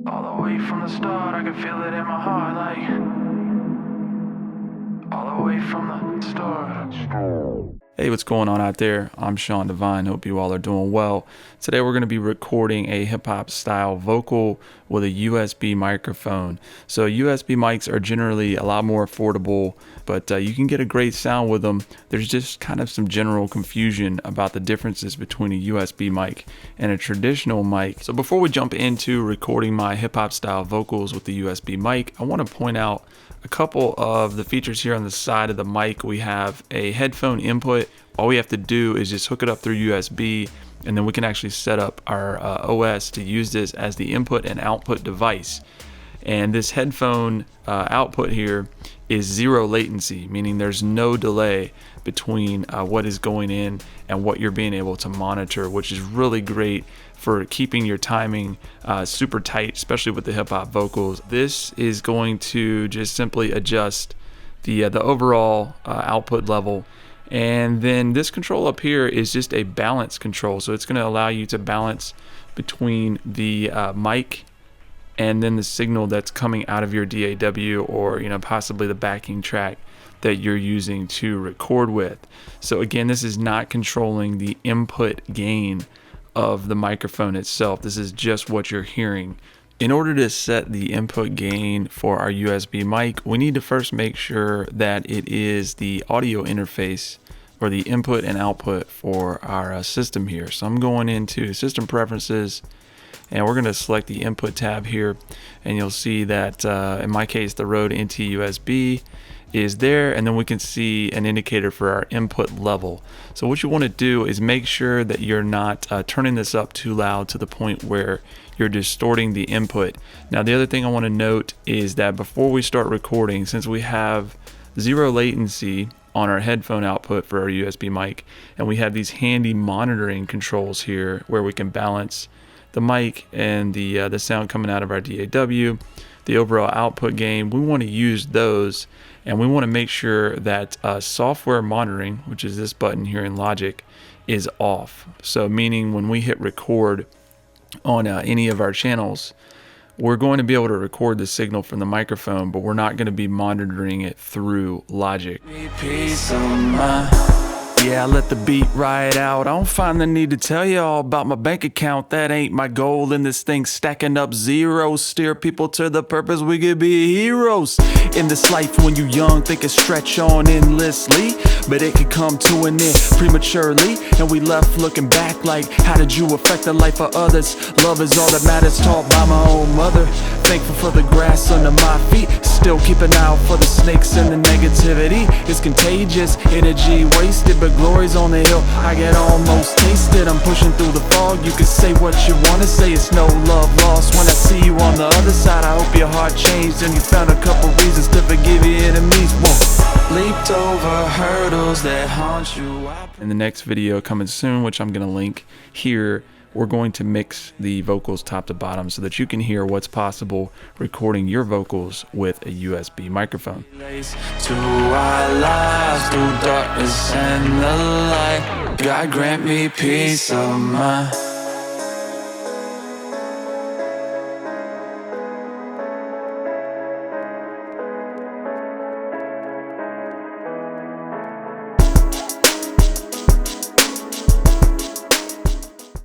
All the way from the start, I can feel it in my heart, like all the way from the start. Hey, what's going on out there? I'm Sean Devine. Hope you all are doing well. Today we're going to be recording a hip-hop style vocal with a USB microphone. So USB mics are generally a lot more affordable, but you can get a great sound with them. There's just kind of some general confusion about the differences between a USB mic and a traditional mic. So before we jump into recording my hip-hop style vocals with the USB mic, I want to point out a couple of the features here on the side of the mic. We have a headphone input. All we have to do is just hook it up through USB, and then we can actually set up our OS to use this as the input and output device. And this headphone output here is zero latency, meaning there's no delay between what is going in and what you're being able to monitor, which is really great for keeping your timing super tight, especially with the hip hop vocals. This is going to just simply adjust the overall output level. And then this control up here is just a balance control. So it's going to allow you to balance between the mic and then the signal that's coming out of your DAW, or possibly the backing track that you're using to record with. So again, this is not controlling the input gain of the microphone itself. This is just what you're hearing. In order to set the input gain for our USB mic, we need to first make sure that it is the audio interface or the input and output for our system here. So I'm going into System Preferences, and we're going to select the Input tab here, and you'll see that in my case the Rode NT USB is there, and then we can see an indicator for our input level. So what you want to do is make sure that you're not turning this up too loud to the point where you're distorting the input. Now the other thing I want to note is that before we start recording, since we have zero latency on our headphone output for our USB mic, and we have these handy monitoring controls here where we can balance the mic and the sound coming out of our DAW, the overall output gain, we want to use those, and we want to make sure that software monitoring, which is this button here in Logic, is off. So meaning when we hit record on any of our channels, we're going to be able to record the signal from the microphone, but we're not going to be monitoring it through Logic. Yeah, I let the beat ride out. I don't find the need to tell you all about my bank account. That ain't my goal in this thing, stacking up zeros. Steer people to the purpose, we could be heroes. In this life when you young, think it stretch on endlessly, but it could come to an end prematurely, and we left looking back like, how did you affect the life of others? Love is all that matters, taught by my own mother. Thankful for the grass under my feet, still keep an eye out for the snakes and the negativity. It's contagious, energy wasted, but glory's on the hill. I get almost tasted, I'm pushing through the fog. You can say what you wanna say, it's no love lost. When I see you on the other side, I hope your heart changed and you found a couple reasons to forgive your enemies. Whoa. Leaped over hurdles that haunt you. In the next video coming soon, which I'm gonna link here, we're going to mix the vocals top to bottom so that you can hear what's possible recording your vocals with a USB microphone. To our lives through darkness and the light, God grant me peace of mind.